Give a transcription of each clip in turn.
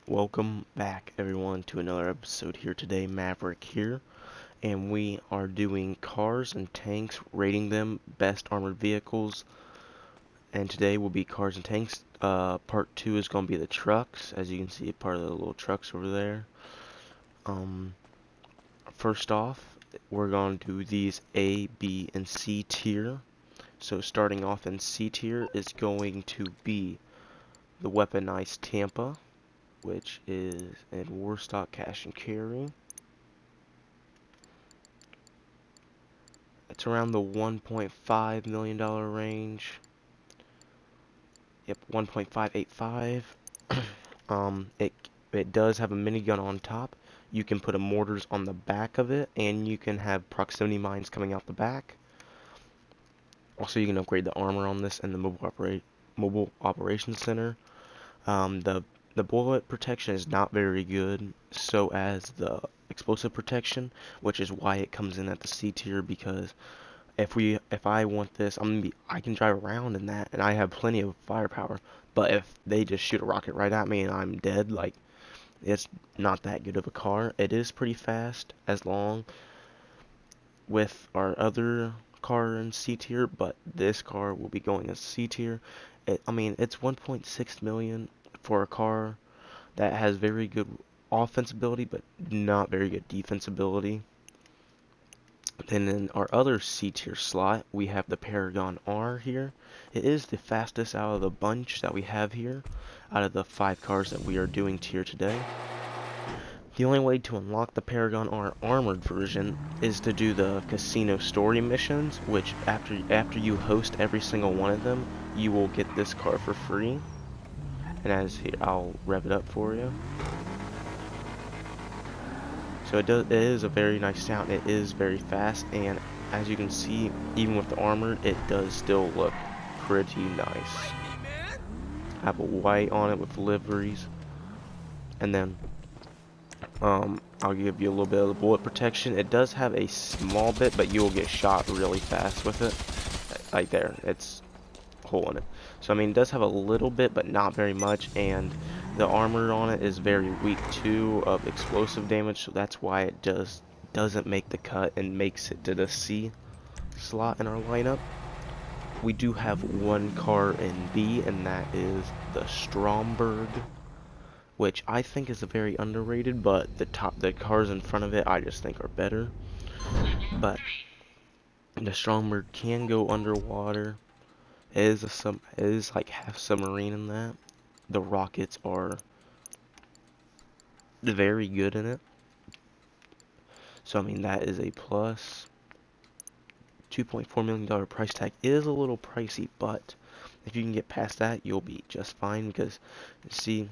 Welcome back everyone to another episode here today. Maverick here, and we are doing cars and tanks, rating them best armored vehicles. And today will be cars and tanks. Part 2 is going to be the trucks. As you can see, part of the little trucks over there. Um, First off, we're going to do these A, B, and C tier. So starting off in C tier is going to be the weaponized Tampa, which is in Warstock Cash and Carry. It's around the $1.5 million range. Yep, 1.585. It does have a minigun on top. You can put a mortars on the back of it, and you can have proximity mines coming out the back. Also, you can upgrade the armor on this and the mobile operations center. The bullet protection is not very good, so as the explosive protection, which is why it comes in at the C tier, because if I want this, I can drive around in that and I have plenty of firepower. But if they just shoot a rocket right at me and I'm dead, like, it's not that good of a car. It is pretty fast as long with our other car in C tier, but this car will be going as C tier. It's 1.6 million for a car that has very good offense ability, but not very good defense ability. Then in our other C tier slot, we have the Paragon R here. It is the fastest out of the bunch that we have here, out of the 5 cars that we are doing tier today. The only way to unlock the Paragon R armored version is to do the casino story missions, which after you host every single one of them, you will get this car for free. And I'll rev it up for you. So it is a very nice sound. It is very fast, and as you can see, even with the armor, it does still look pretty nice. I have a white on it with liveries, and then I'll give you a little bit of the bullet protection. It does have a small bit, but you will get shot really fast with it. Like there, it's a hole in it. So it does have a little bit, but not very much, and the armor on it is very weak too of explosive damage, so that's why it doesn't make the cut and makes it to the C slot in our lineup. We do have one car in B, and that is the Stromberg, which I think is a very underrated, but the cars in front of it I just think are better. But the Stromberg can go underwater. It is like half submarine in that. The rockets are very good in it. So that is a plus. $2.4 million price tag is a little pricey, but if you can get past that, you'll be just fine, because see,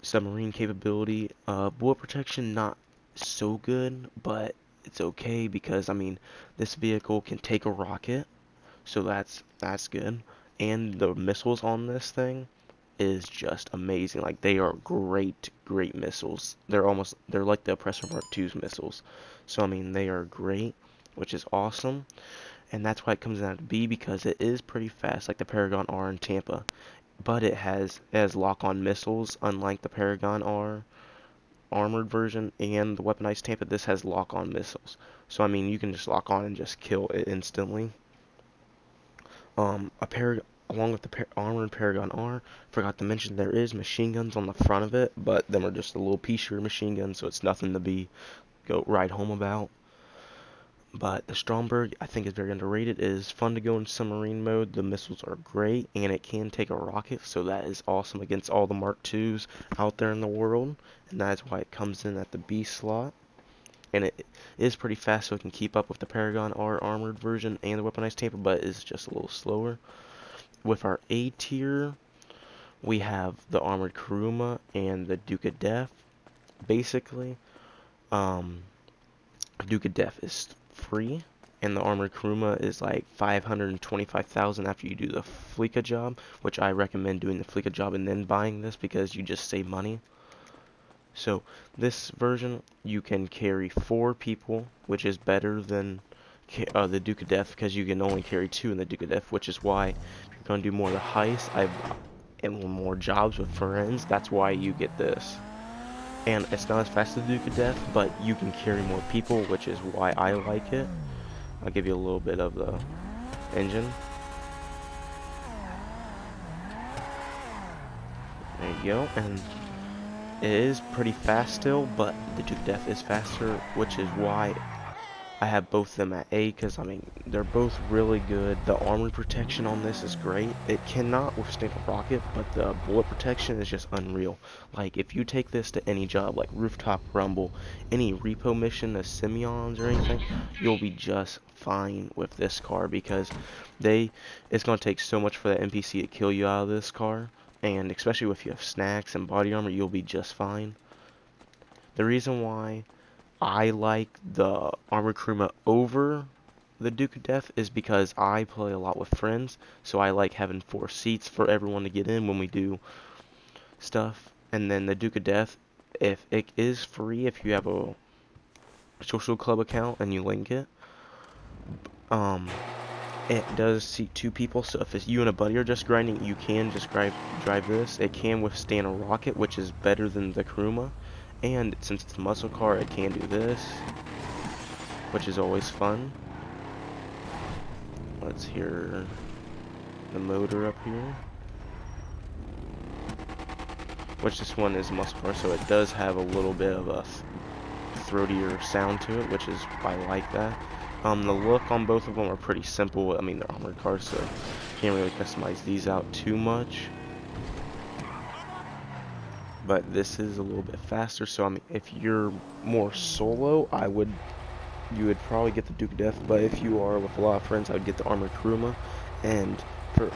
submarine capability, bullet protection not so good, but it's okay, because this vehicle can take a rocket, so that's good. And the missiles on this thing is just amazing. Like, they are great missiles. They're like the Oppressor Mark II's missiles. So they are great, which is awesome. And that's why it comes out to B, because it is pretty fast, like the Paragon R in Tampa. But it has lock-on missiles, unlike the Paragon R armored version and the weaponized Tampa. This has lock-on missiles. So you can just lock on and just kill it instantly. Along with the armored Paragon R, forgot to mention there is machine guns on the front of it, but them are just a little P-shirt machine guns, so it's nothing to go ride home about. But the Stromberg, I think, is very underrated. It is fun to go in submarine mode. The missiles are great, and it can take a rocket, so that is awesome against all the Mark IIs out there in the world, and that is why it comes in at the B slot. And it is pretty fast, so it can keep up with the Paragon R armored version and the weaponized Tampa, but it's just a little slower. With our A tier, we have the armored Kuruma and the Duke of Death. Basically, Duke of Death is free, and the armored Kuruma is like 525,000 after you do the Fleeka job, which I recommend doing the Fleeka job and then buying this, because you just save money. So this version, you can carry 4 people, which is better than the Duke of Death, because you can only carry 2 in the Duke of Death, which is why if you're going to do more of the heist, and more jobs with friends, that's why you get this. And it's not as fast as the Duke of Death, but you can carry more people, which is why I like it. I'll give you a little bit of the engine. There you go, and it is pretty fast still, but the Duke of Death is faster, which is why I have both of them at A, because, I mean, they're both really good. The armor protection on this is great. It cannot withstand a rocket, but the bullet protection is just unreal. Like, if you take this to any job, like Rooftop Rumble, any repo mission, the Simeons or anything, you'll be just fine with this car, because it's going to take so much for the NPC to kill you out of this car, and especially if you have snacks and body armor, you'll be just fine. The reason why I like the Armored Kuruma over the Duke of Death is because I play a lot with friends, so I like having 4 seats for everyone to get in when we do stuff. And then the Duke of Death, if it is free, if you have a social club account and you link it, it does seat 2 people, so if it's you and a buddy are just grinding, you can just drive this. It can withstand a rocket, which is better than the Kuruma. And since it's a muscle car, it can do this, which is always fun. Let's hear the motor up here. Which this one is a muscle car, so it does have a little bit of a throatier sound to it, which is, I like that. The look on both of them are pretty simple. I mean, they're armored cars, so can't really customize these out too much. But this is a little bit faster, so I mean, if you're more solo, you would probably get the Duke of Death, but if you are with a lot of friends, I would get the Armored Kuruma, and the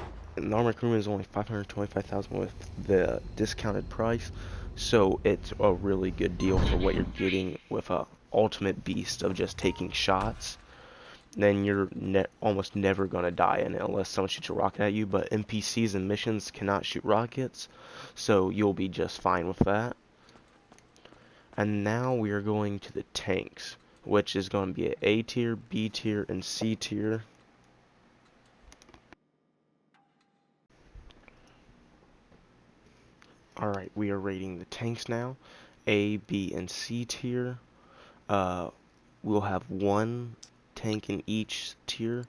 Armored Kuruma is only 525,000 with the discounted price, so it's a really good deal for what you're getting with a ultimate beast of just taking shots. Then you're almost never gonna die in it unless someone shoots a rocket at you, but NPCs and missions cannot shoot rockets, so you'll be just fine with that. And now we are going to the tanks, which is going to be an A tier, B tier, and C tier. Alright, we are rating the tanks now. A, B, and C tier. We'll have 1 tank in each tier.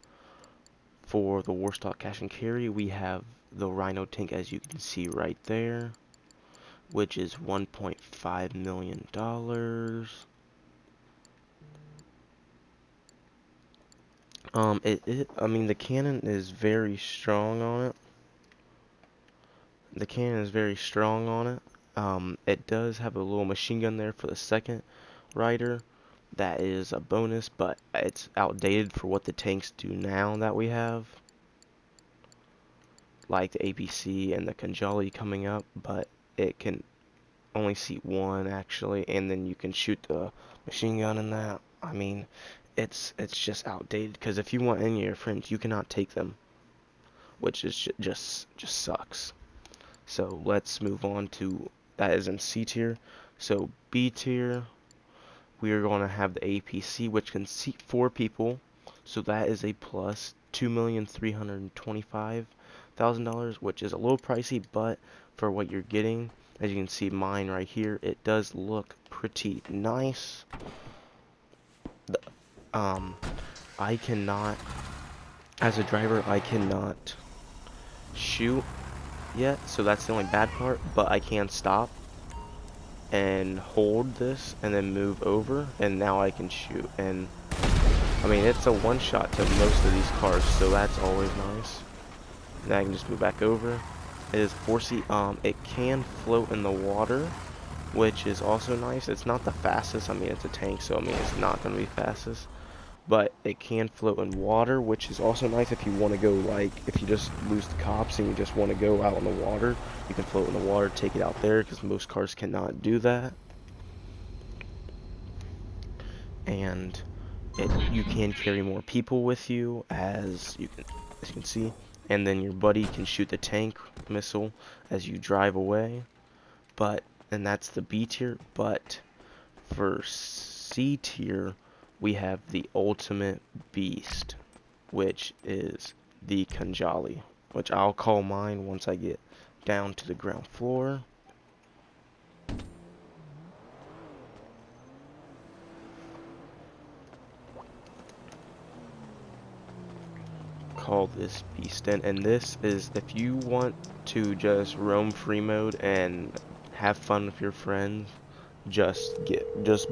For the Warstock Cash and Carry, we have the Rhino Tank, as you can see right there, which is $1.5 million. I mean, the cannon is very strong on it. It does have a little machine gun there for the second rider. That is a bonus, but it's outdated for what the tanks do now that we have. Like the APC and the Kanjali coming up, but it can only seat 1 actually, and then you can shoot the machine gun in that. I mean, it's just outdated, because if you want any of your friends, you cannot take them, which is just sucks. So let's move on to, that is in C tier. So B tier, we are going to have the APC, which can seat 4 people, so that is a plus, $2,325,000, which is a little pricey, but for what you're getting, as you can see mine right here, it does look pretty nice. I cannot, as a driver, I cannot shoot yet, so that's the only bad part, but I can stop and hold this and then move over, and now I can shoot. And I mean, it's a one-shot to most of these cars, so that's always nice. Now I can just move back over. It is 4-seat. It can float in the water, which is also nice. It's not the fastest. I mean, it's a tank, so I mean, it's not going to be fastest. But it can float in water, which is also nice if you want to go, like, if you just lose the cops and you just want to go out in the water, you can float in the water, take it out there, because most cars cannot do that. And you can carry more people with you, as you can see. And then your buddy can shoot the tank missile as you drive away. And that's the B tier. But for C tier, we have the ultimate beast, which is the Kanjali, which I'll call mine once I get down to the ground floor. Call this beast in, and this is if you want to just roam free mode and have fun with your friends, just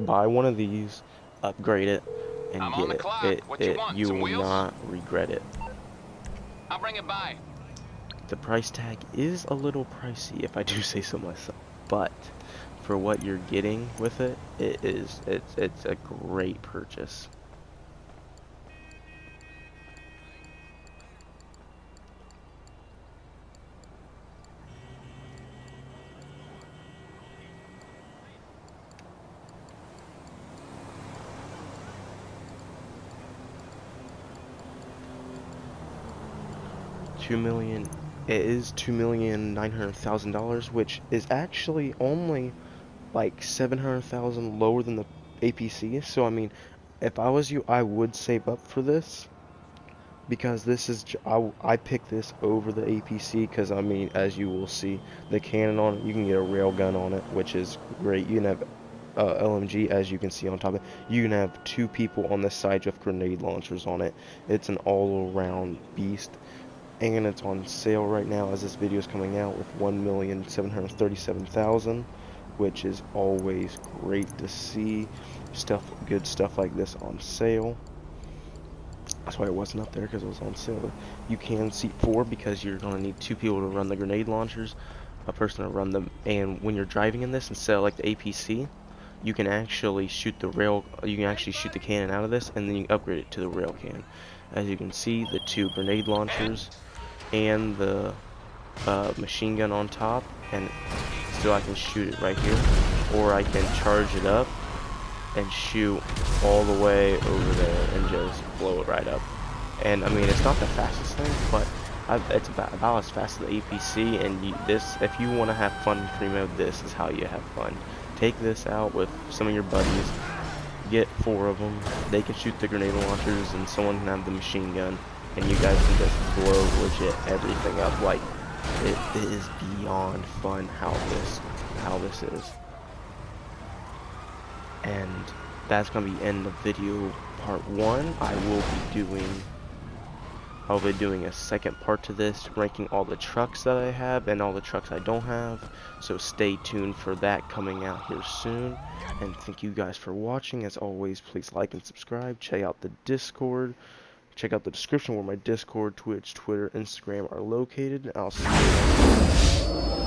buy one of these, upgrade it, and I'm get on the it. clock. What you want? You Some will wheels? not regret it. I'll bring it by. The price tag is a little pricey, if I do say so myself, but for what you're getting with it, it's a great purchase. It is $2,900,000, which is actually only like 700,000 lower than the APC. So I mean, if I was you, I would save up for this, because this is I picked this over the APC because I mean, as you will see, the cannon on it, you can get a rail gun on it, which is great. You can have LMG, as you can see on top of it. You can have 2 people on the side with grenade launchers on it. It's an all-around beast. And it's on sale right now as this video is coming out with 1,737,000, which is always great to see good stuff like this on sale. That's why it wasn't up there, because it was on sale. But you can seat 4 because you're going to need 2 people to run the grenade launchers, a person to run them. And when you're driving in this, instead of like the APC, you can actually shoot the cannon out of this, and then you upgrade it to the rail cannon. As you can see, the 2 grenade launchers and the machine gun on top, and still I can shoot it right here, or I can charge it up and shoot all the way over there and just blow it right up. And I mean, it's not the fastest thing, but it's about as fast as the APC. And if you want to have fun in free mode, this is how you have fun. Take this out with some of your buddies, get 4 of them, they can shoot the grenade launchers and someone can have the machine gun, and you guys can just blow legit everything up. Like, it is beyond fun how this is. And that's gonna be end of video part 1. I'll be doing a second part to this, ranking all the trucks that I have and all the trucks I don't have. So stay tuned for that coming out here soon. And thank you guys for watching. As always, please like and subscribe. Check out the Discord. Check out the description where my Discord, Twitch, Twitter, Instagram are located. I'll see you next time.